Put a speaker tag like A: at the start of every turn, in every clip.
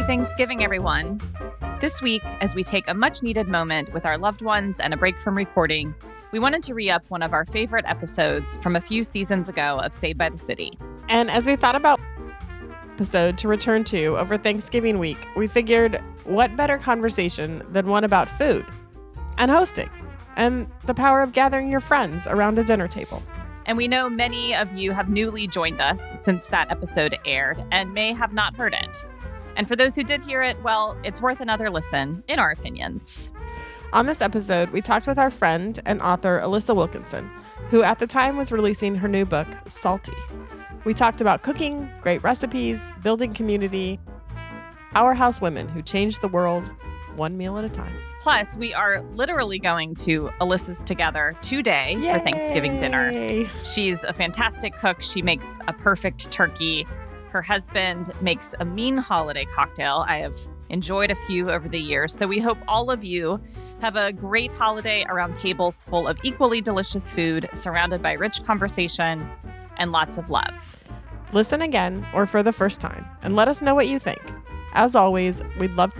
A: Thanksgiving, everyone. This week, as we take a much-needed moment with our loved ones and a break from recording, we wanted to re-up one of our favorite episodes from a few seasons ago of Saved by the City.
B: And as we thought about episode to return to over Thanksgiving week, we figured what better conversation than one about food and hosting and the power of gathering your friends around a dinner table.
A: And we know many of you have newly joined us since that episode aired and may have not heard it. And for those who did hear it, well, it's worth another listen, in our opinions.
B: On this episode, we talked with our friend and author Alissa Wilkinson, who at the time was releasing her new book, Salty. We talked about cooking, great recipes, building community, powerhouse women who changed the world one meal at a time.
A: Plus, we are literally going to Alissa's together today for Thanksgiving dinner. She's a fantastic cook. She makes a perfect turkey. Her husband makes a mean holiday cocktail. I have enjoyed a few over the years. So we hope all of you have a great holiday around tables full of equally delicious food, surrounded by rich conversation and lots of love.
B: Listen again or for the first time and let us know what you think. As always, we'd love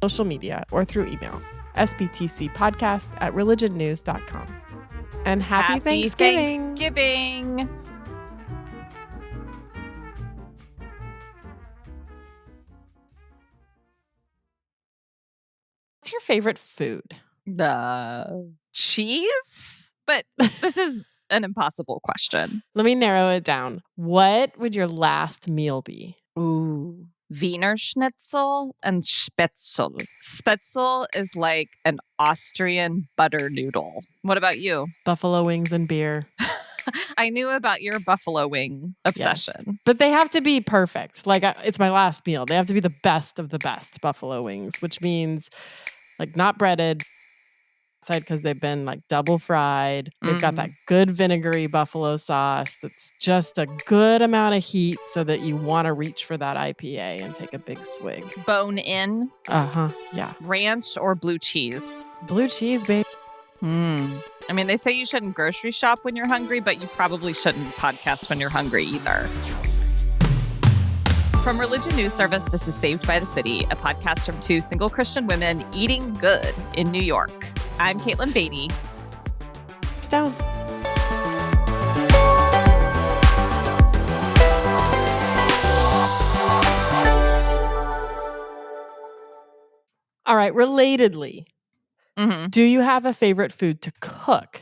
B: social media or through email, sptcpodcast@religionnews.com. And happy Thanksgiving!
A: Thanksgiving!
B: What's your favorite food?
A: The cheese? But this is an impossible question.
B: Let me narrow it down. What would your last meal be?
A: Ooh. Wiener Schnitzel and Spätzle. Spätzle is like an Austrian butter noodle. What about you?
B: Buffalo wings and beer.
A: I knew about your buffalo wing obsession.
B: Yes. But they have to be perfect. Like, it's my last meal. They have to be the best of the best buffalo wings, which means like not breaded because they've been like double fried. They've got that good vinegary buffalo sauce that's just a good amount of heat so that you want to reach for that IPA and take a big swig.
A: Bone in?
B: Yeah.
A: Ranch or blue cheese?
B: Blue cheese, babe.
A: I mean, they say you shouldn't grocery shop when you're hungry, but you probably shouldn't podcast when you're hungry either. From Religion News Service, this is Saved by the City, a podcast from two single Christian women eating good in New York. I'm Caitlin Beatty.
B: Stone. All right, relatedly, do you have a favorite food to cook?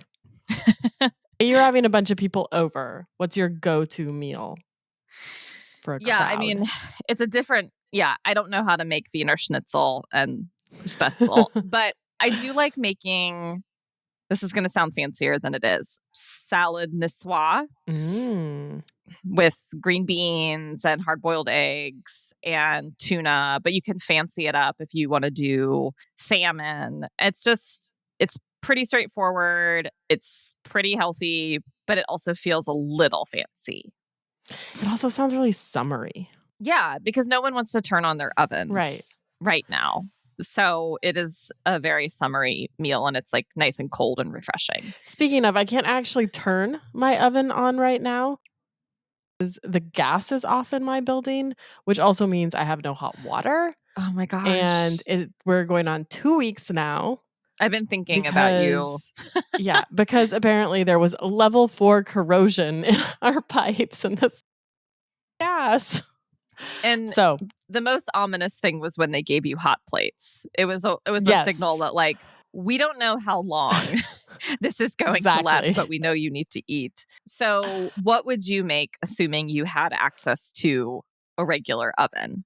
B: You're having a bunch of people over. What's your go-to meal for a crowd?
A: I mean, it's a different... Yeah, I don't know how to make Wiener Schnitzel and Spätzle, but I do like making... This is going to sound fancier than it is. Salad niçoise with green beans and hard-boiled eggs and tuna. But you can fancy it up if you want to do salmon. It's pretty straightforward. It's pretty healthy, but it also feels a little fancy.
B: It also sounds really summery.
A: Yeah, because no one wants to turn on their ovens right now. So it is a very summery meal, and it's like nice and cold and refreshing.
B: Speaking of, I can't actually turn my oven on right now because the gas is off in my building, which also means I have no hot water.
A: Oh my gosh.
B: And we're going on 2 weeks now.
A: I've been thinking about you.
B: Yeah, because apparently there was a level 4 corrosion in our pipes and this gas.
A: And so the most ominous thing was when they gave you hot plates. It was a signal that like, we don't know how long this is going to last, but we know you need to eat. So what would you make, assuming you had access to a regular oven?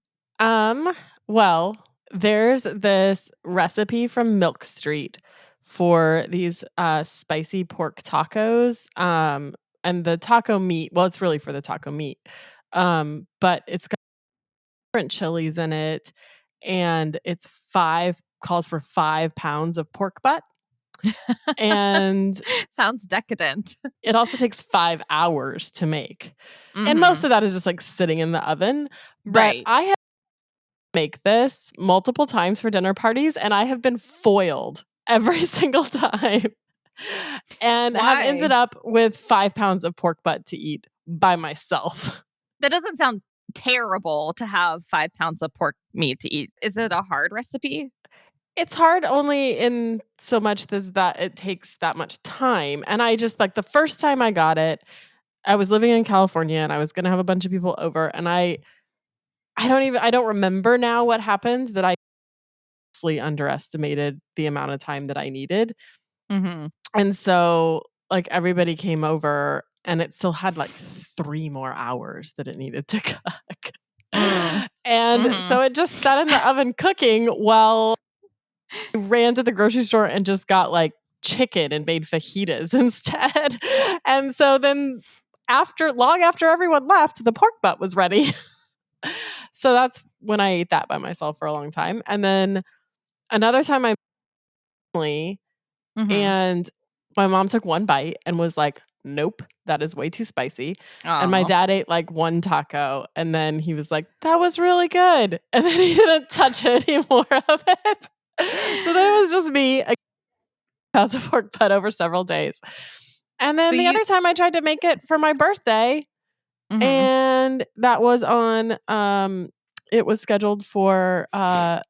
B: Well, there's this recipe from Milk Street for these spicy pork tacos. And the taco meat, well, it's really for the taco meat. But it's got different chilies in it, and it's calls for 5 pounds of pork butt. And
A: sounds decadent.
B: It also takes 5 hours to make. And most of that is just like sitting in the oven. But I have make this multiple times for dinner parties, and I have been foiled every single time. And have ended up with 5 pounds of pork butt to eat by myself.
A: That doesn't sound terrible to have 5 pounds of pork meat to eat. Is it a hard recipe?
B: It's hard only in so much as that it takes that much time, and I just like, the first time I got it, I was living in California, and I was gonna have a bunch of people over, and I don't remember now what happened, that I vastly underestimated the amount of time that I needed,
A: Mhm.
B: and so, like, everybody came over, and it still had, like, 3 more hours that it needed to cook.
A: Mm.
B: And
A: Mhm.
B: so it just sat in the oven cooking while I ran to the grocery store and just got, like, chicken and made fajitas instead. And so then long after everyone left, the pork butt was ready. So that's when I ate that by myself for a long time. And then another time I family
A: Mhm.
B: and my mom took one bite and was like, "Nope, that is way too spicy." And my
A: Aw.
B: dad ate like one taco and then he was like, "That was really good." And then he didn't touch any more of it. So then it was just me, pounds of pork butt over several days. And
A: So
B: then the
A: you
B: other time I tried to make it for my birthday,
A: Mhm.
B: and that was on it was scheduled for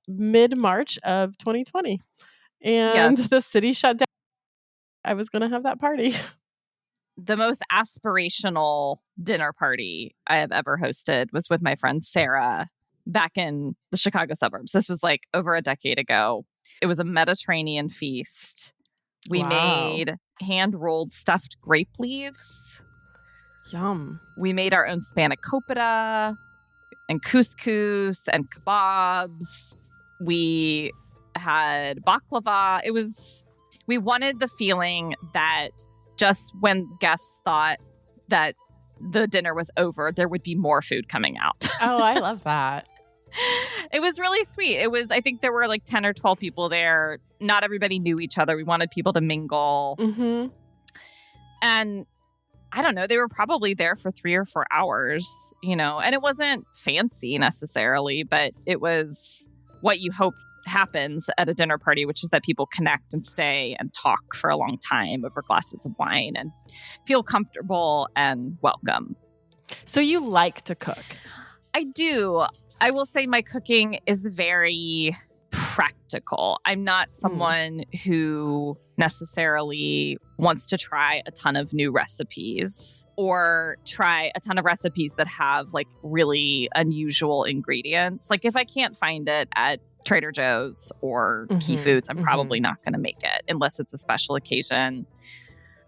B: mid-March of 2020. And the
A: Yes.
B: city shut down. I was gonna have that party.
A: The most aspirational dinner party I have ever hosted was with my friend Sarah back in the Chicago suburbs. This was like over a decade ago. It was a Mediterranean feast. We
B: Wow.
A: made hand rolled stuffed grape leaves.
B: Yum.
A: We made our own spanakopita and couscous and kebabs. We had baklava. We wanted the feeling that just when guests thought that the dinner was over, there would be more food coming out.
B: Oh, I love that.
A: It was really sweet. I think there were like 10 or 12 people there. Not everybody knew each other. We wanted people to mingle.
B: Mhm.
A: And I don't know, they were probably there for 3 or 4 hours, and it wasn't fancy necessarily, but it was what you hope happens at a dinner party, which is that people connect and stay and talk for a long time over glasses of wine and feel comfortable and welcome.
B: So you like to cook?
A: I do. I will say my cooking is very practical. I'm not someone who necessarily wants to try a ton of new recipes or try a ton of recipes that have like really unusual ingredients. Like if I can't find it at Trader Joe's or Key Foods, I'm probably not going to make it unless it's a special occasion.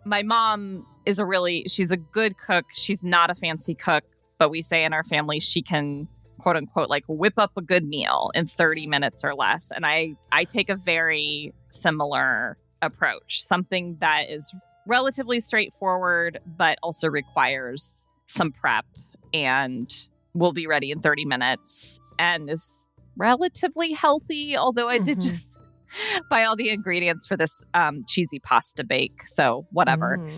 A: My mom she's a good cook. She's not a fancy cook, but we say in our family she can quote unquote like whip up a good meal in 30 minutes or less. And I take a very similar approach, something that is relatively straightforward, but also requires some prep and will be ready in 30 minutes and is relatively healthy. Although I did just buy all the ingredients for this cheesy pasta bake. So whatever.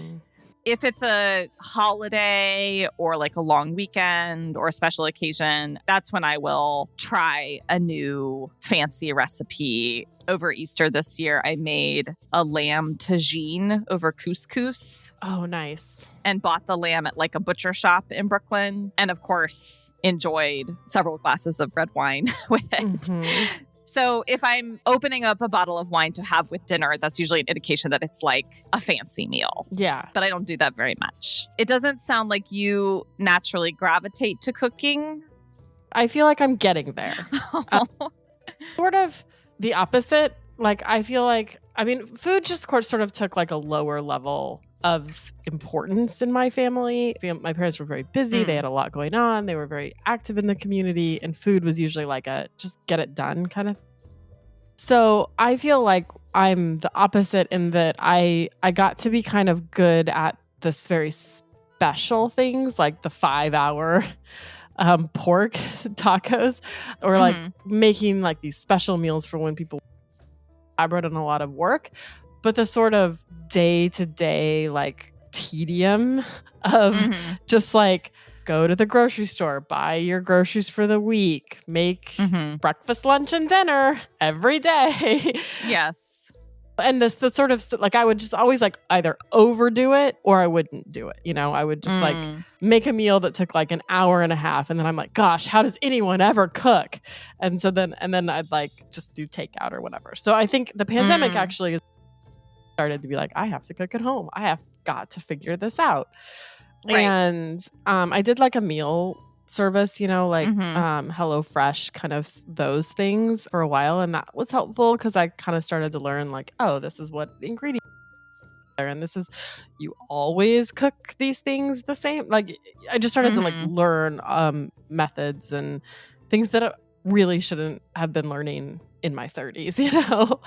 A: If it's a holiday or like a long weekend or a special occasion, that's when I will try a new fancy recipe. Over Easter this year, I made a lamb tagine over couscous.
B: Oh, nice.
A: And bought the lamb at like a butcher shop in Brooklyn. And of course, enjoyed several glasses of red wine with it. So if I'm opening up a bottle of wine to have with dinner, that's usually an indication that it's like a fancy meal.
B: Yeah.
A: But I don't do that very much. It doesn't sound like you naturally gravitate to cooking.
B: I feel like I'm getting there. Sort of the opposite. Like, I feel like, food just sort of took like a lower level of importance in my family. My parents were very busy. They had a lot going on. They were very active in the community. And food was usually like a just get it done kind of. So I feel like I'm the opposite in that I got to be kind of good at this very special things like the 5-hour pork tacos or like making like these special meals for when people elaborate on a lot of work. But the sort of day-to-day like tedium of just like go to the grocery store, buy your groceries for the week, make breakfast, lunch, and dinner every day.
A: Yes.
B: And the sort of like I would just always like either overdo it or I wouldn't do it. I would just like make a meal that took like an hour and a half, and then I'm like, gosh, how does anyone ever cook? And so then I'd like just do takeout or whatever. So I think the pandemic actually started to be like, I have to cook at home. I have got to figure this out. Right. And I did like a meal service, like HelloFresh, kind of those things for a while. And that was helpful because I kind of started to learn like, oh, this is what the ingredients are. And this is, you always cook these things the same. Like I just started to like learn methods and things that I really shouldn't have been learning in my 30s,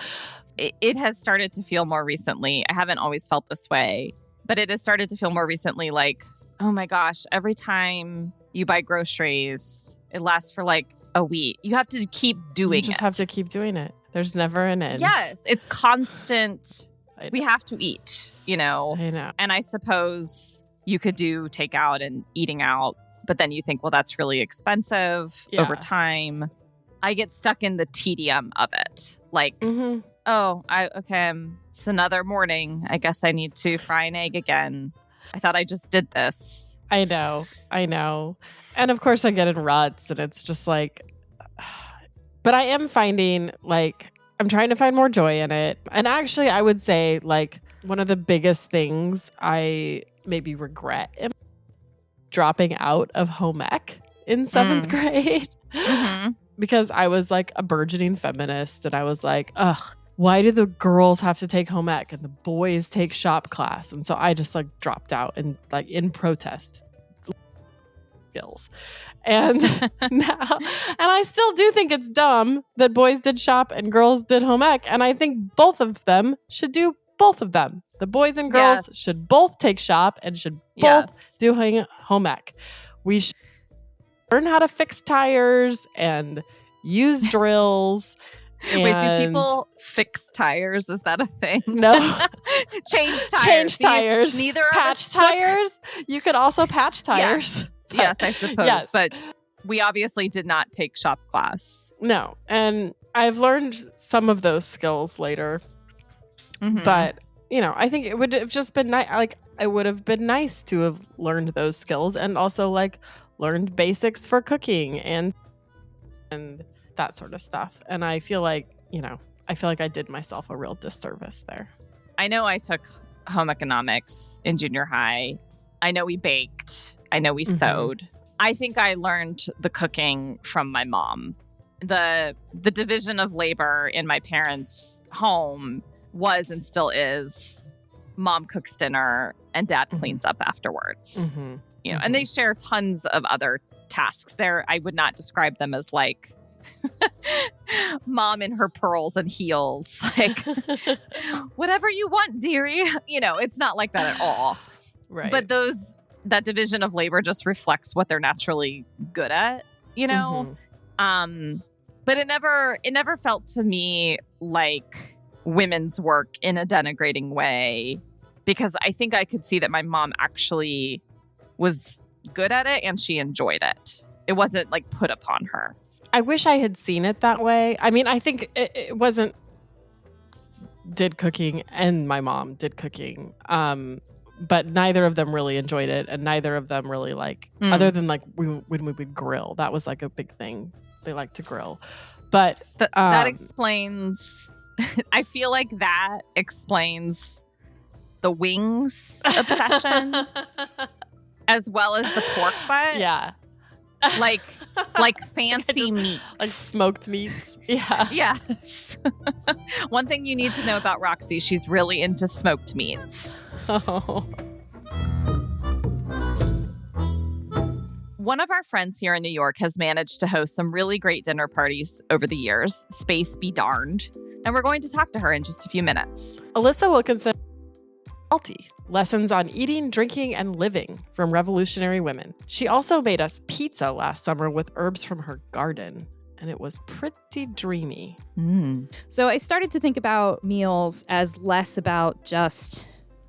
A: It has started to feel more recently. I haven't always felt this way, but it has started to feel more recently like, oh my gosh, every time you buy groceries, it lasts for like a week. You have to keep doing it.
B: You just have to keep doing it. There's never an end.
A: Yes, it's constant. We have to eat,
B: I know.
A: And I suppose you could do takeout and eating out, but then you think, well, that's really expensive over time. I get stuck in the tedium of it. Like, it's another morning. I guess I need to fry an egg again. I thought I just did this.
B: I know. And of course I get in ruts and it's just like, but I am finding like, I'm trying to find more joy in it. And actually I would say like one of the biggest things I maybe regret is dropping out of home ec in 7th grade because I was like a burgeoning feminist and I was like, ugh, why do the girls have to take home ec and the boys take shop class? And so I just like dropped out and like in protest skills. And now, and I still do think it's dumb that boys did shop and girls did home ec. And I think both of them should do both of them. The boys and girls should both take shop and should both do home ec. We should learn how to fix tires and use drills.
A: Wait, do people fix tires? Is that a thing?
B: No.
A: Change tires.
B: Change tires.
A: Neither
B: patch tires. You could also patch tires.
A: Yes, I suppose. Yes. But we obviously did not take shop class.
B: No. And I've learned some of those skills later. But, I think it would have just been nice. Like, it would have been nice to have learned those skills and also like learned basics for cooking and that sort of stuff. And I feel like, I did myself a real disservice there.
A: I know I took home economics in junior high. I know we baked. I know we sewed. I think I learned the cooking from my mom. The division of labor in my parents' home was and still is mom cooks dinner and dad cleans up afterwards. And they share tons of other tasks there. I would not describe them as like mom in her pearls and heels, like whatever you want, dearie. It's not like that at all.
B: Right.
A: But that division of labor just reflects what they're naturally good at, But it never felt to me like women's work in a denigrating way, because I think I could see that my mom actually was good at it and she enjoyed it. It wasn't like put upon her.
B: I wish I had seen it that way. I mean, I think it wasn't did cooking and my mom did cooking. But neither of them really enjoyed it. And neither of them really other than like when we would grill, that was like a big thing. They like to grill. But
A: that explains, I feel like that explains the wings obsession as well as the pork butt.
B: Yeah.
A: Like fancy meats.
B: Like smoked meats. Yeah.
A: Yes. One thing you need to know about Roxy, she's really into smoked meats.
B: Oh.
A: One of our friends here in New York has managed to host some really great dinner parties over the years. Space be darned. And we're going to talk to her in just a few minutes.
B: Alissa Wilkinson, Lessons on Eating, Drinking, and Living from Revolutionary Women. She also made us pizza last summer with herbs from her garden, and it was pretty dreamy.
C: So I started to think about meals as less about just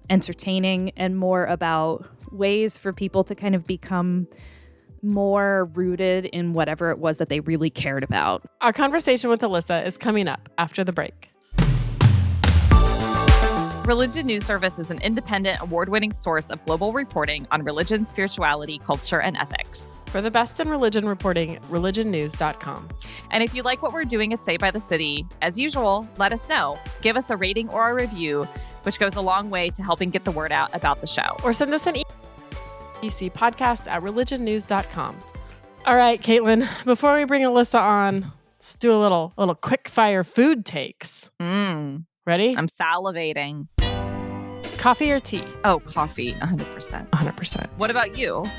C: entertaining and more about ways for people to kind of become more rooted in whatever it was that they really cared about.
B: Our conversation with Alissa is coming up after the break.
A: Religion News Service is an independent, award-winning source of global reporting on religion, spirituality, culture, and ethics.
B: For the best in religion reporting, religionnews.com.
A: And if you like what we're doing at Say by the City, as usual, let us know. Give us a rating or a review, which goes a long way to helping get the word out about the show.
B: Or send us an podcast@religionnews.com. All right, Caitlin, before we bring Alissa on, let's do a little quick fire food takes. Ready?
A: I'm salivating.
B: Coffee or tea?
A: Oh, coffee, 100%.
B: 100%.
A: What about you?
B: Oh,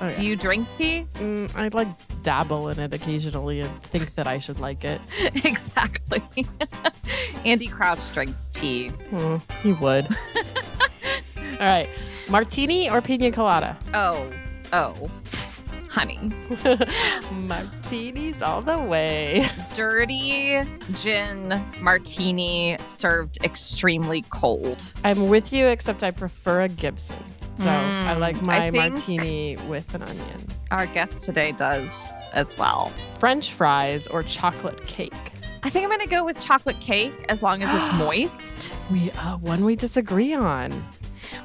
B: yeah.
A: Do you drink tea?
B: I like dabble in it occasionally and think that I should like it.
A: Exactly. Andy Crouch drinks tea.
B: He would. All right. Martini or pina colada?
A: Oh, honey.
B: Martinis all the way.
A: Dirty gin martini served extremely cold.
B: I'm with you, except I prefer a Gibson. So I like my
A: I think
B: martini with an onion.
A: Our guest today does as well.
B: French fries or chocolate cake?
A: I think I'm going to go with chocolate cake as long as it's moist.
B: One we disagree on.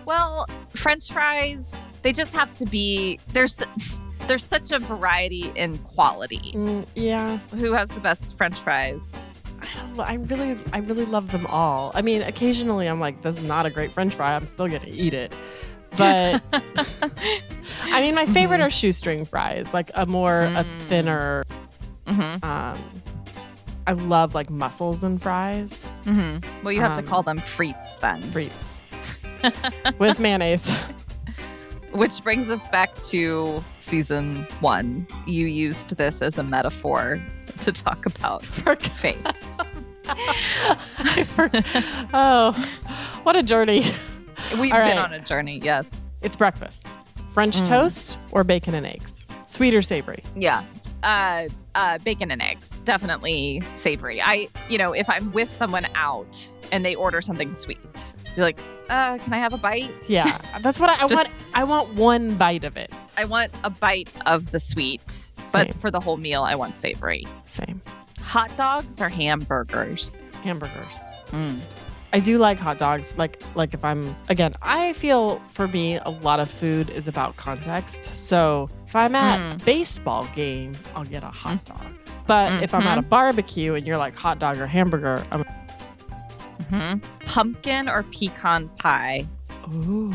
A: Well, French fries, they just have to be, there's such a variety in quality.
B: Yeah.
A: Who has the best French fries?
B: I really love them all. I mean, occasionally I'm like, this is not a great French fry. I'm still going to eat it. But I mean, my favorite are shoestring fries, like a thinner. I love like mussels and fries.
A: Well, you have to call them frites then.
B: Frites. With mayonnaise.
A: Which brings us back to season 1. You used this as a metaphor to talk about faith.
B: Oh, what a journey.
A: We've been on a journey, yes.
B: It's breakfast. French toast or bacon and eggs? Sweet or savory?
A: Yeah. Bacon and eggs. Definitely savory. If I'm with someone out and they order something sweet, be like, can I have a bite?
B: Yeah. That's what I want. I want one bite of it.
A: I want a bite of the sweet, but for the whole meal, I want savory.
B: Same.
A: Hot dogs or hamburgers?
B: Hamburgers. I do like hot dogs. Like if I feel for me, a lot of food is about context. So if I'm at a baseball game, I'll get a hot dog. But if I'm at a barbecue and you're like hot dog or hamburger, I'm
A: Pumpkin or pecan pie?
B: Ooh,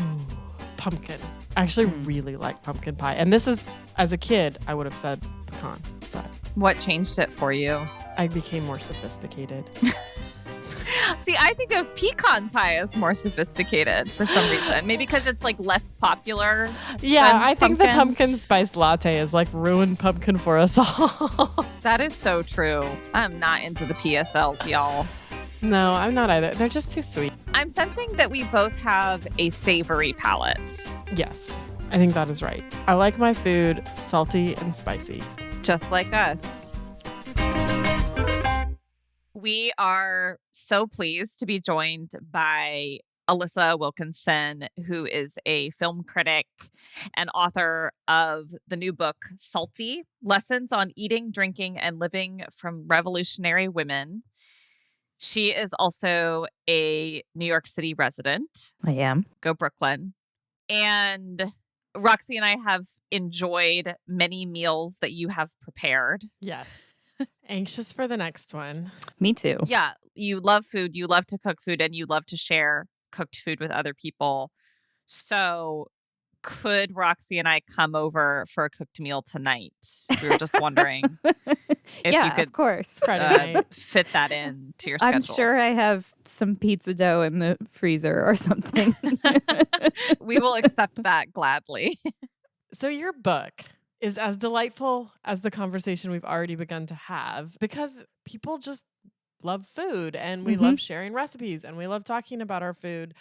B: pumpkin. I actually really like pumpkin pie. And this is, as a kid, I would have said pecan. But
A: what changed it for you?
B: I became more sophisticated.
A: See, I think of pecan pie as more sophisticated for some reason. Maybe because it's like less popular.
B: Yeah, I think the pumpkin spice latte is like ruined pumpkin for us all.
A: That is so true. I'm not into the PSLs, y'all.
B: No, I'm not either. They're just too sweet.
A: I'm sensing that we both have a savory palate.
B: Yes, I think that is right. I like my food salty and spicy.
A: Just like us. We are so pleased to be joined by Alissa Wilkinson, who is a film critic and author of the new book, Salty: Lessons on Eating, Drinking, and Living from Revolutionary Women. She is also a New York City resident.
C: I am.
A: Go Brooklyn. And Roxy and I have enjoyed many meals that you have prepared.
B: Yes. Anxious for the next one.
C: Me too.
A: Yeah. You love food. You love to cook food and you love to share cooked food with other people. So could Roxy and I come over for a cooked meal tonight? We were just wondering if you could,
C: of course,
A: fit that in to your schedule.
C: I'm sure I have some pizza dough in the freezer or something.
A: We will accept that gladly.
B: So your book is as delightful as the conversation we've already begun to have because people just love food and we love sharing recipes and we love talking about our food.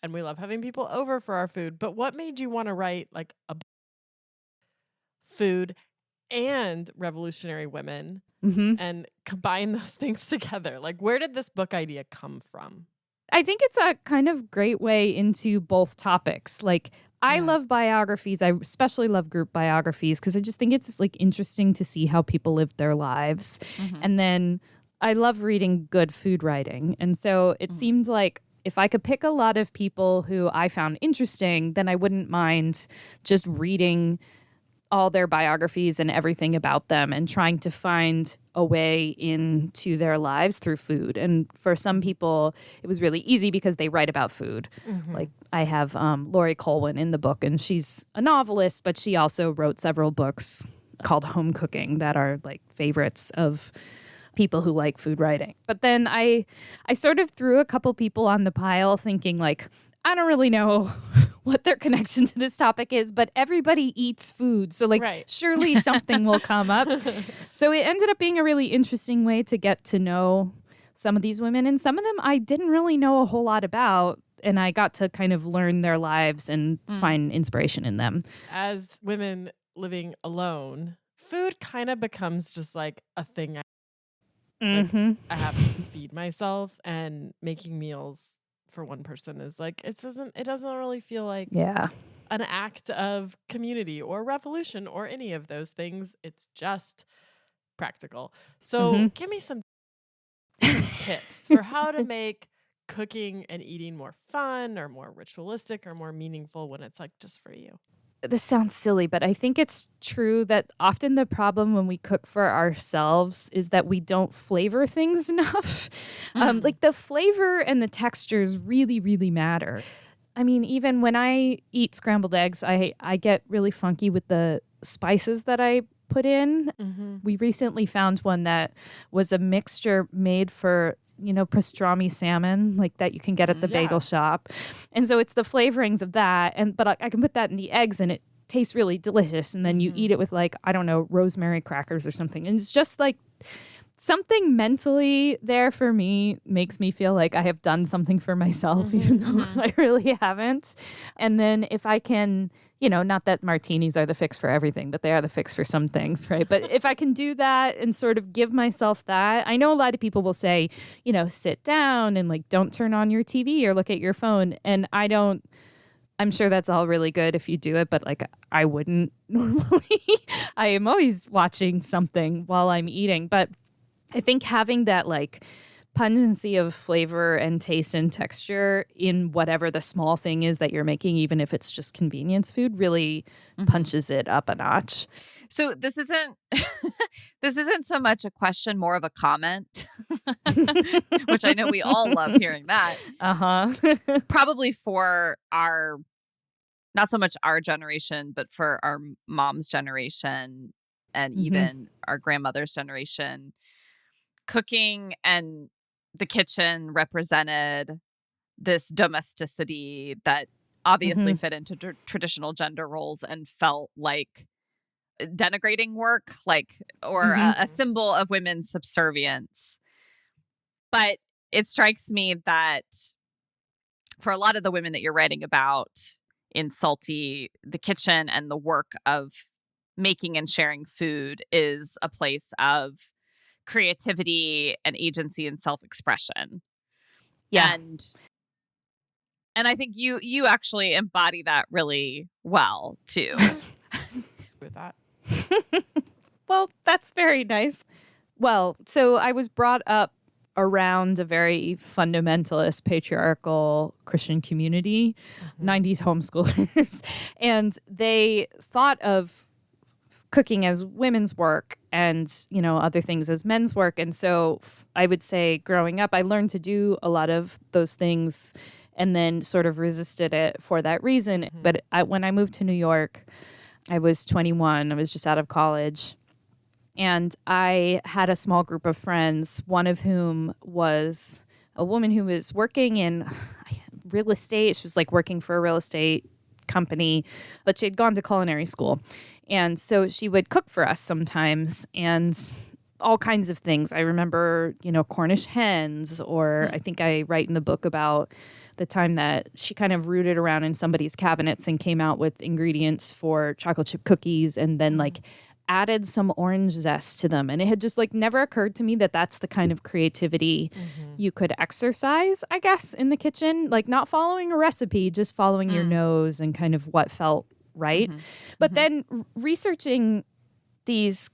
B: And we love having people over for our food. But what made you want to write like a food and revolutionary women and combine those things together? Like, where did this book idea come from?
C: I think it's a kind of great way into both topics. Like, I love biographies. I especially love group biographies because I just think it's like interesting to see how people live their lives. And then I love reading good food writing. And so it seemed like if I could pick a lot of people who I found interesting, then I wouldn't mind just reading all their biographies and everything about them and trying to find a way into their lives through food. And for some people, it was really easy because they write about food. Like I have Laurie Colwin in the book, and she's a novelist, but she also wrote several books called Home Cooking that are like favorites of people who like food writing. But then I sort of threw a couple people on the pile thinking like, I don't really know what their connection to this topic is, but everybody eats food. So like surely something will come up. So it ended up being a really interesting way to get to know some of these women. And some of them I didn't really know a whole lot about. And I got to kind of learn their lives and find inspiration in them.
B: As women living alone, food kind of becomes just like a thing. Like, I have to feed myself, and making meals for one person is like it doesn't really feel like an act of community or revolution or any of those things. It's just practical. So give me some tips for how to make cooking and eating more fun or more ritualistic or more meaningful when it's like just for you.
C: This sounds silly, but I think it's true that often the problem when we cook for ourselves is that we don't flavor things enough. Like the flavor and the textures really, really matter. I mean, even when I eat scrambled eggs, I get really funky with the spices that I put in. We recently found one that was a mixture made for pastrami salmon, like that you can get at the bagel shop. And so it's the flavorings of that. But I can put that in the eggs and it tastes really delicious. And then you eat it with like, I don't know, rosemary crackers or something. And it's just like something mentally there for me makes me feel like I have done something for myself, even though I really haven't. And then if I can, not that martinis are the fix for everything, but they are the fix for some things, right? But if I can do that and sort of give myself that, I know a lot of people will say, sit down and like don't turn on your TV or look at your phone. And I'm sure that's all really good if you do it, but like I wouldn't normally. I am always watching something while I'm eating. But I think having that like pungency of flavor and taste and texture in whatever the small thing is that you're making, even if it's just convenience food, really punches it up a notch.
A: So this isn't so much a question, more of a comment, which I know we all love hearing that. Probably for not so much our generation, but for our mom's generation and even our grandmother's generation, cooking and the kitchen represented this domesticity that obviously fit into traditional gender roles and felt like denigrating work, or a symbol of women's subservience. But it strikes me that for a lot of the women that you're writing about in Salty, the kitchen and the work of making and sharing food is a place of creativity and agency and self-expression.
C: Yeah.
A: And I think you actually embody that really well too.
B: With that.
C: Well, that's very nice. Well, so I was brought up around a very fundamentalist, patriarchal Christian community, 90s homeschoolers, and they thought of cooking as women's work and, other things as men's work. And so I would say growing up, I learned to do a lot of those things and then sort of resisted it for that reason. But when I moved to New York, I was 21. I was just out of college. And I had a small group of friends, one of whom was a woman who was working in real estate. She was like working for a real estate company, but she had gone to culinary school. And so she would cook for us sometimes and all kinds of things. I remember, Cornish hens, or I think I write in the book about the time that she kind of rooted around in somebody's cabinets and came out with ingredients for chocolate chip cookies and then added some orange zest to them. And it had just never occurred to me that that's the kind of creativity you could exercise, I guess, in the kitchen. Not following a recipe, just following your nose and kind of what felt right. But then researching these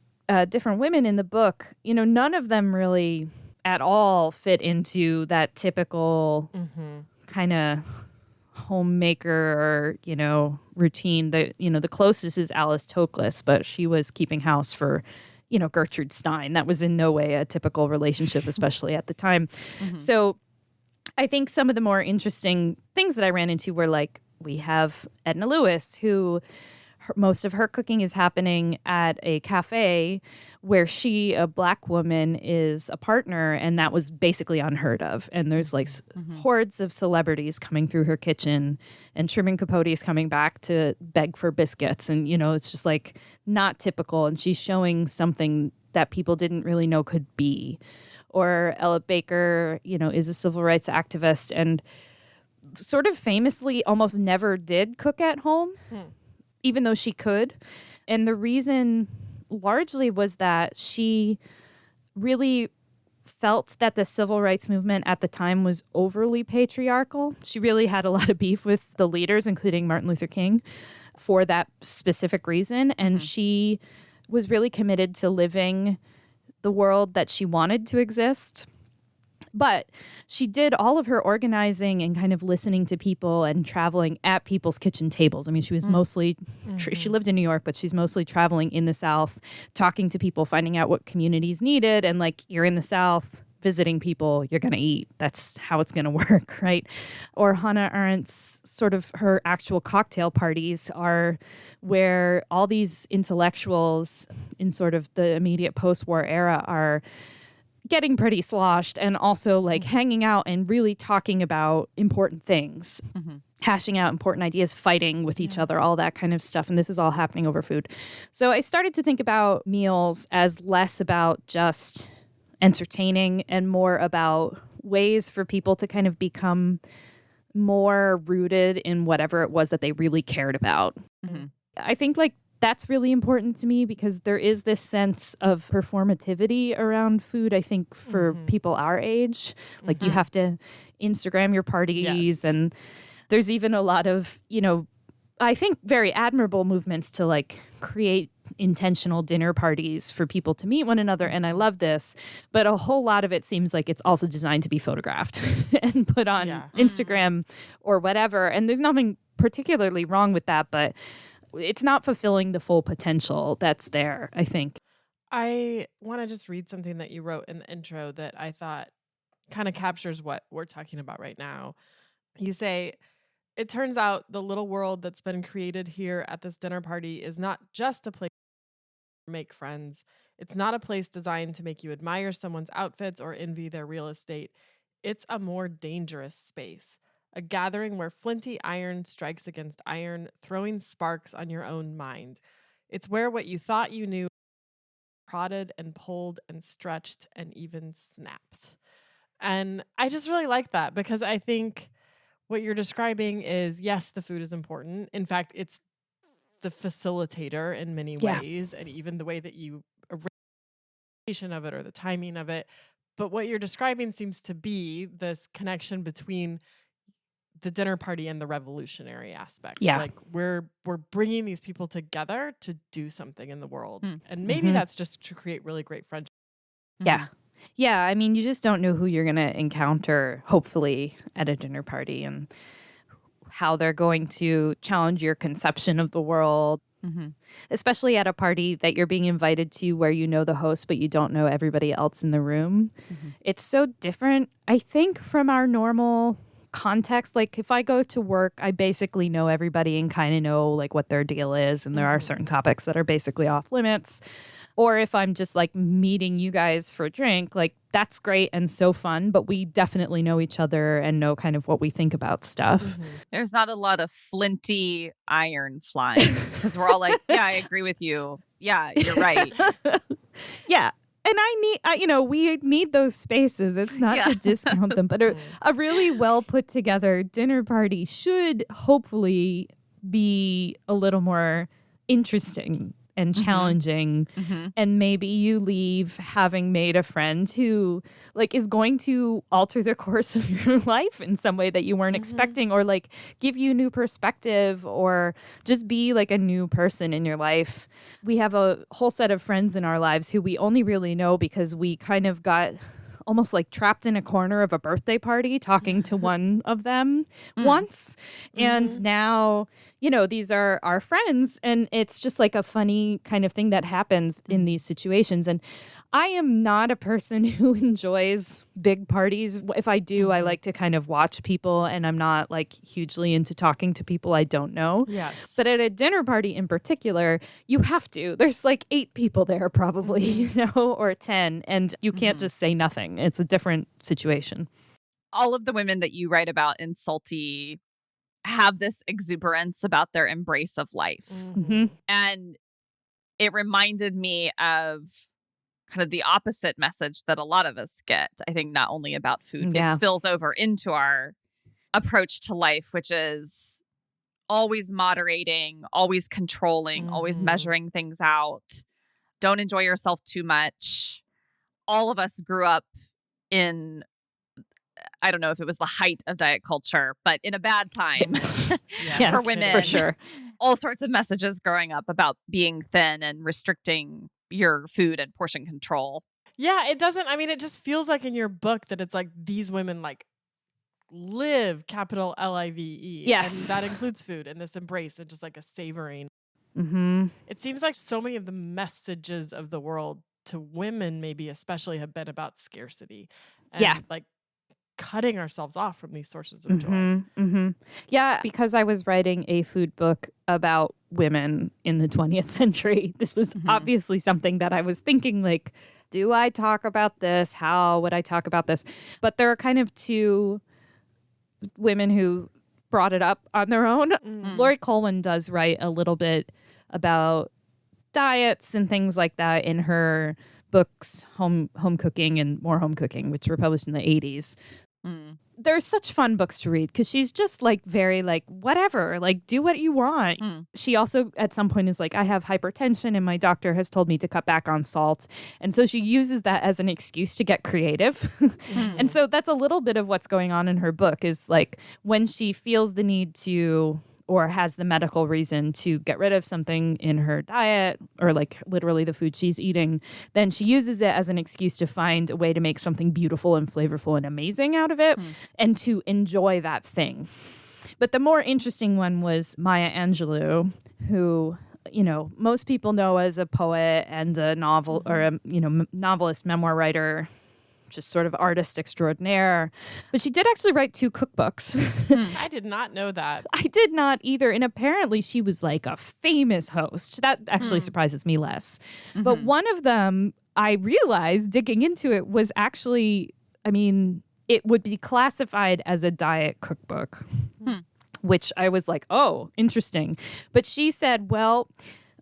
C: different women in the book, none of them really at all fit into that typical kind of homemaker or, routine. The closest is Alice Toklas, but she was keeping house for, Gertrude Stein. That was in no way a typical relationship, especially at the time. So I think some of the more interesting things that I ran into were like, we have Edna Lewis, who most of her cooking is happening at a cafe where she, a Black woman, is a partner, and that was basically unheard of. And there's like hordes of celebrities coming through her kitchen, and Truman Capote is coming back to beg for biscuits. And, it's just like not typical. And she's showing something that people didn't really know could be. Or Ella Baker, is a civil rights activist and sort of famously almost never did cook at home. Even though she could. And the reason largely was that she really felt that the civil rights movement at the time was overly patriarchal. She really had a lot of beef with the leaders, including Martin Luther King, for that specific reason. And she was really committed to living the world that she wanted to exist. But she did all of her organizing and kind of listening to people and traveling at people's kitchen tables. I mean, she was mostly, she lived in New York, but she's mostly traveling in the South, talking to people, finding out what communities needed. And like, you're in the South, visiting people, you're going to eat. That's how it's going to work, right? Or Hannah Arendt's sort of her actual cocktail parties are where all these intellectuals in sort of the immediate post-war era are getting pretty sloshed and also like hanging out and really talking about important things, hashing out important ideas, fighting with each other, all that kind of stuff. And this is all happening over food. So I started to think about meals as less about just entertaining and more about ways for people to kind of become more rooted in whatever it was that they really cared about. I think like that's really important to me because there is this sense of performativity around food, I think, for people our age. Like you have to Instagram your parties and there's even a lot of, I think very admirable movements to like create intentional dinner parties for people to meet one another. And I love this, but a whole lot of it seems like it's also designed to be photographed and put on Instagram or whatever. And there's nothing particularly wrong with that, but it's not fulfilling the full potential that's there, I think.
B: I want to just read something that you wrote in the intro that I thought kind of captures what we're talking about right now. You say, it turns out the little world that's been created here at this dinner party is not just a place to make friends. It's not a place designed to make you admire someone's outfits or envy their real estate. It's a more dangerous space. A gathering where flinty iron strikes against iron, throwing sparks on your own mind. It's where what you thought you knew prodded and pulled and stretched and even snapped. And I just really like that because I think what you're describing is, yes, the food is important. In fact, it's the facilitator in many ways, and even the way that you arrange of it or the timing of it. But what you're describing seems to be this connection between the dinner party and the revolutionary aspect. Like we're bringing these people together to do something in the world. And maybe that's just to create really great friendships.
C: Yeah. I mean, you just don't know who you're going to encounter, hopefully, at a dinner party and how they're going to challenge your conception of the world. Especially at a party that you're being invited to where you know the host, but you don't know everybody else in the room. It's so different, I think, from our normal context. Like if I go to work, I basically know everybody and kind of know like what their deal is. And there are certain topics that are basically off limits. Or if I'm just like meeting you guys for a drink, like that's great and so fun, but we definitely know each other and know kind of what we think about stuff.
A: There's not a lot of flinty iron flying because we're all like, yeah, I agree with you. Yeah, you're right.
C: Yeah. And we need those spaces. It's not to discount them, but a really well put together dinner party should hopefully be a little more interesting and challenging. And maybe you leave having made a friend who like is going to alter the course of your life in some way that you weren't expecting, or like give you new perspective, or just be like a new person in your life. We have a whole set of friends in our lives who we only really know because we kind of got almost like trapped in a corner of a birthday party talking to one of them once. And now, these are our friends. And it's just like a funny kind of thing that happens in these situations. And I am not a person who enjoys big parties. If I do, I like to kind of watch people, and I'm not like hugely into talking to people I don't know.
B: Yes.
C: But at a dinner party in particular, you have to. There's like 8 people there probably, or 10, and you can't just say nothing. It's a different situation.
A: All of the women that you write about in Salty have this exuberance about their embrace of life. And it reminded me of kind of the opposite message that a lot of us get, I think, not only about food, it spills over into our approach to life, which is always moderating, always controlling, always measuring things out. Don't enjoy yourself too much. All of us grew up in, I don't know if it was the height of diet culture, but in a bad time for women.
C: For sure.
A: All sorts of messages growing up about being thin and restricting your food and portion control.
B: Yeah, it doesn't, it just feels like in your book that it's like these women like live, capital Live.
C: Yes.
B: And that includes food and this embrace and just like a savoring. It seems like so many of the messages of the world to women, maybe especially, have been about scarcity. And like cutting ourselves off from these sources of joy.
C: Yeah, because I was writing a food book about women in the 20th century. This was obviously something that I was thinking, like, do I talk about this? How would I talk about this? But there are kind of 2 women who brought it up on their own. Lori Colwin does write a little bit about diets and things like that in her books, Home Cooking and More Home Cooking, which were published in the 80s. They're such fun books to read because she's just like very like, whatever, like do what you want. She also at some point is like, I have hypertension and my doctor has told me to cut back on salt. And so she uses that as an excuse to get creative. And so that's a little bit of what's going on in her book is like when she feels the need to or has the medical reason to get rid of something in her diet or like literally the food she's eating, then she uses it as an excuse to find a way to make something beautiful and flavorful and amazing out of it and to enjoy that thing. But the more interesting one was Maya Angelou, who, most people know as a poet and a novel or a, novelist, memoir writer, just sort of artist extraordinaire. But she did actually write 2 cookbooks.
B: I did not know that.
C: I did not either. And apparently she was like a famous host. That actually surprises me less. But one of them, I realized digging into it, was actually, it would be classified as a diet cookbook, which I was like, oh, interesting. But she said, well,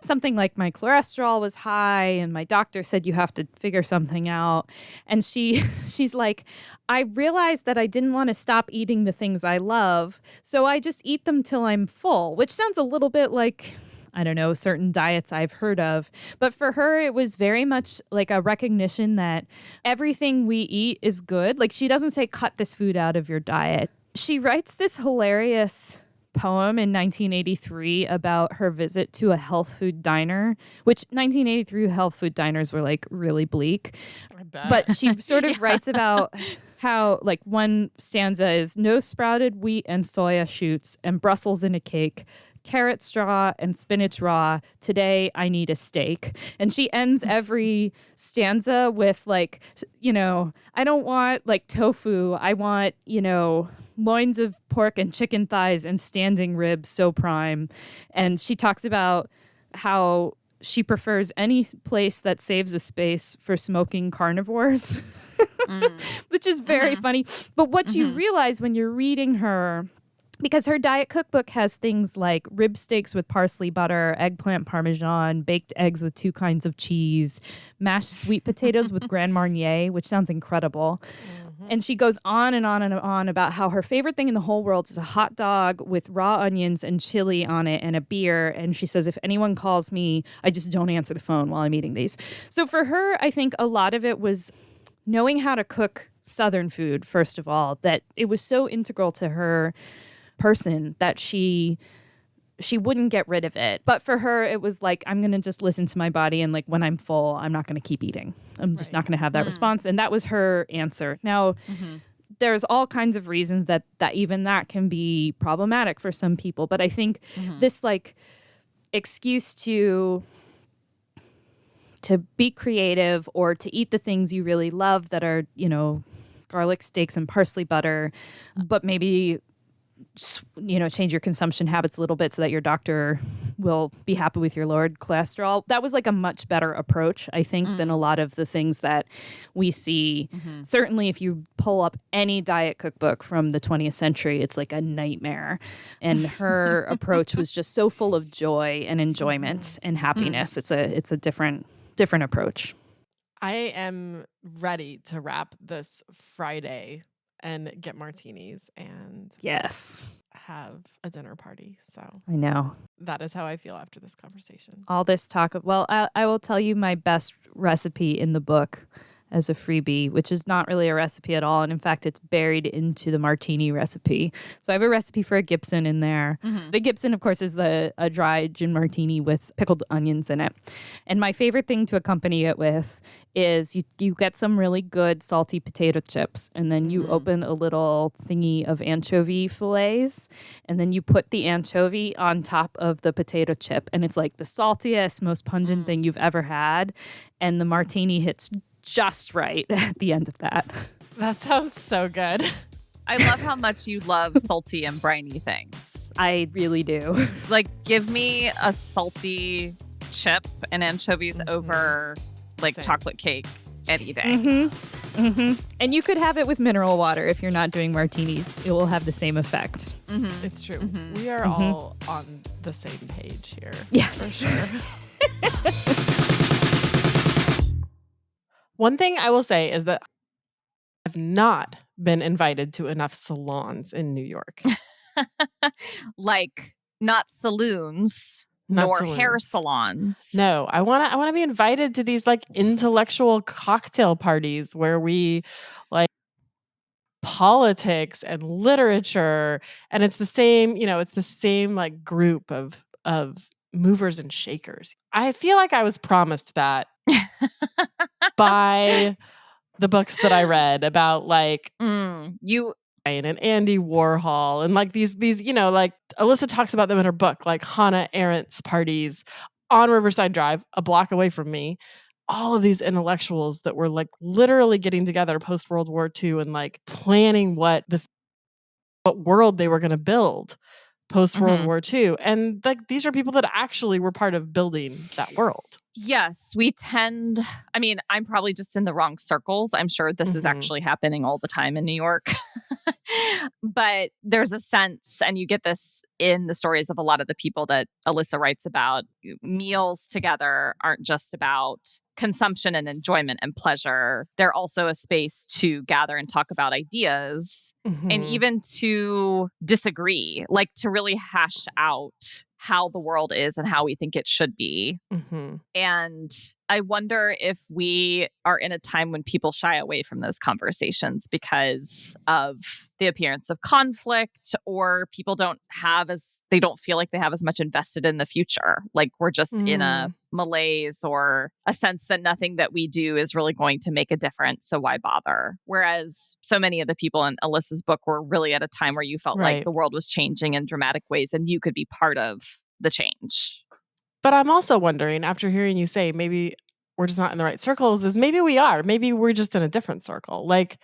C: something like my cholesterol was high and my doctor said you have to figure something out. And she's like, I realized that I didn't want to stop eating the things I love, so I just eat them till I'm full, which sounds a little bit like, I don't know, certain diets I've heard of. But for her, it was very much like a recognition that everything we eat is good. Like she doesn't say, cut this food out of your diet. She writes this hilarious poem in 1983 about her visit to a health food diner, which 1983 health food diners were like really bleak.
B: I bet.
C: But she sort of writes about how like one stanza is no sprouted wheat and soya shoots and Brussels in a cake, carrot straw and spinach raw. Today I need a steak. And she ends every stanza with like, I don't want like tofu. I want, loins of pork and chicken thighs and standing ribs so prime. And she talks about how she prefers any place that saves a space for smoking carnivores, which is very funny. But what you realize when you're reading her, because her diet cookbook has things like rib steaks with parsley butter, eggplant parmesan, baked eggs with 2 kinds of cheese, mashed sweet potatoes with Grand Marnier, which sounds incredible. And she goes on and on and on about how her favorite thing in the whole world is a hot dog with raw onions and chili on it and a beer. And she says, if anyone calls me, I just don't answer the phone while I'm eating these. So for her, I think a lot of it was knowing how to cook Southern food, first of all, that it was so integral to her person that she she wouldn't get rid of it. But for her, it was like, I'm going to just listen to my body. And like, when I'm full, I'm not going to keep eating. I'm just not going to have that response. And that was her answer. Now, there's all kinds of reasons that even that can be problematic for some people. But I think this like excuse to be creative or to eat the things you really love that are, you know, garlic steaks and parsley butter, but maybe, you know, change your consumption habits a little bit so that your doctor will be happy with your lowered cholesterol. That was like a much better approach, I think, than a lot of the things that we see. Certainly, if you pull up any diet cookbook from the 20th century, it's like a nightmare. And her approach was just so full of joy and enjoyment and happiness. It's a different approach.
B: I am ready to wrap this Friday and get martinis and
C: Yes,
B: have a dinner party. So
C: I know.
B: that is how I feel after this conversation.
C: All this talk of, well, I will tell you my best recipe in the book as a freebie, which is not really a recipe at all. And in fact, it's buried into the martini recipe. So I have a recipe for a Gibson in there. The Gibson, of course, is a dry gin martini with pickled onions in it. And my favorite thing to accompany it with is you get some really good salty potato chips, and then you open a little thingy of anchovy fillets, and then you put the anchovy on top of the potato chip, and it's like the saltiest, most pungent thing you've ever had. And the martini hits just right at the end of that.
B: That sounds so good.
A: I love how much you love salty and briny things.
C: I really do.
A: Like, give me a salty chip and anchovies over like
B: Same.
A: chocolate cake any day.
C: And you could have it with mineral water if you're not doing martinis. It will have the same effect.
B: It's true. We are all on the same page here.
C: Yes.
B: For sure. One thing I will say is that I've not been invited to enough salons in New York.
A: Like, not saloons,
B: Not
A: nor
B: saloons.
A: hair salons.
B: No, I want to be invited to these like intellectual cocktail parties where we like politics and literature, and it's the same, it's the same like group of movers and shakers. I feel like I was promised that by the books that I read about like
A: You
B: and Andy Warhol and like these like Alissa talks about them in her book, like Hannah Arendt's parties on Riverside Drive, a block away from me. All of these intellectuals that were like literally getting together post World War II and like planning what world they were going to build post World War II. And like these are people that actually were part of building that world.
A: Yes, I mean, I'm probably just in the wrong circles. I'm sure this is actually happening all the time in New York. But there's a sense, and you get this in the stories of a lot of the people that Alissa writes about, meals together aren't just about consumption and enjoyment and pleasure. They're also a space to gather and talk about ideas and even to disagree, like to really hash out how the world is and how we think it should be. And I wonder if we are in a time when people shy away from those conversations because of the appearance of conflict, or people they don't feel like they have as much invested in the future. Like we're just in a malaise or a sense that nothing that we do is really going to make a difference. So why bother? Whereas so many of the people in Alissa's book were really at a time where you felt like the world was changing in dramatic ways and you could be part of the change.
B: But I'm also wondering, after hearing you say maybe we're just not in the right circles, is maybe we are. Maybe we're just in a different circle. Like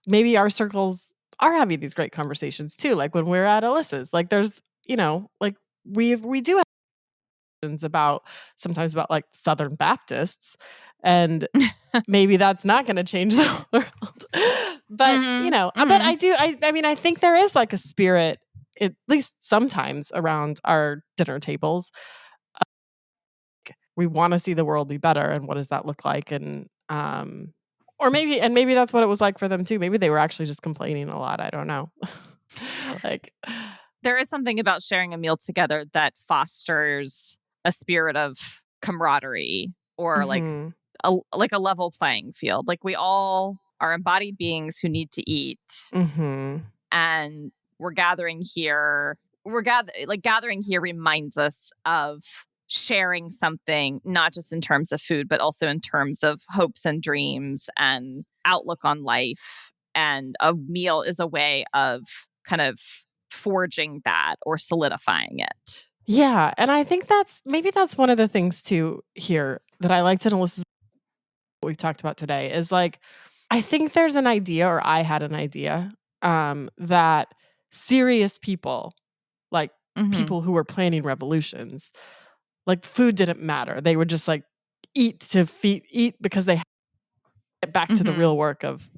B: maybe our circles are having these great conversations too. Like when we're at Alissa's, like there's, like we do have sometimes about like Southern Baptists, and maybe that's not going to change the world. But but I mean I think there is like a spirit, at least sometimes, around our dinner tables. We want to see the world be better, and what does that look like? And or maybe that's what it was like for them too. Maybe they were actually just complaining a lot. I don't know. Like
A: there is something about sharing a meal together that fosters a spirit of camaraderie, or like a level playing field. Like we all are embodied beings who need to eat, and we're gathering here we're gathering here reminds us of sharing something, not just in terms of food, but also in terms of hopes and dreams and outlook on life. And a meal is a way of kind of forging that or solidifying it.
B: Yeah, and I think that's one of the things too here that I liked in Alyssa's what we've talked about today is like I think there's an idea, or I had an idea, that serious people, like
A: Mhm.
B: people who were planning revolutions, like food didn't matter. They would just like eat because they had to get back to the
A: Mhm.
B: real work of,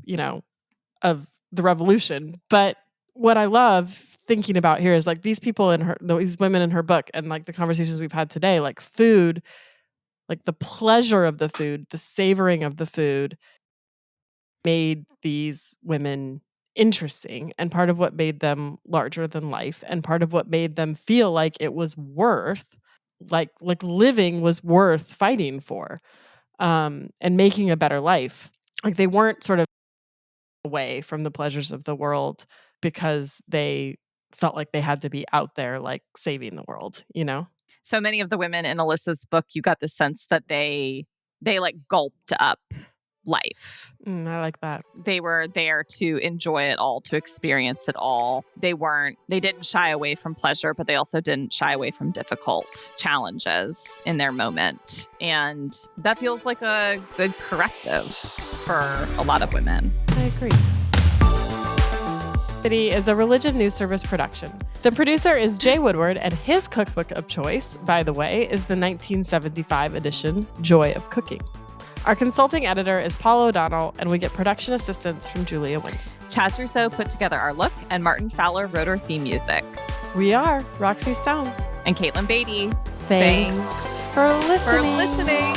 B: of the revolution. But what I love thinking about here is like these people these women in her book and like the conversations we've had today, like food, like the pleasure of the food, the savoring of the food made these women interesting, and part of what made them larger than life, and part of what made them feel like it was worth like living was worth fighting for, and making a better life. Like they weren't sort of away from the pleasures of the world because they felt like they had to be out there like saving the world, you know?
A: So many of the women in Alyssa's book, you got the sense that they like gulped up life.
B: I like that.
A: They were there to enjoy it all, to experience it all. They didn't shy away from pleasure, but they also didn't shy away from difficult challenges in their moment. And that feels like a good corrective for a lot of women.
B: I agree. City is a religion news service production. The producer is Jay Woodward, and his cookbook of choice, by the way, is the 1975 edition, Joy of Cooking. Our consulting editor is Paul O'Donnell, and we get production assistance from Julia Wynn.
A: Chaz Rousseau put together our look, and Martin Fowler wrote our theme music.
B: We are Roxy Stone.
A: And Caitlin Beatty.
B: Thanks for listening.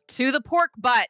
A: To the pork butt.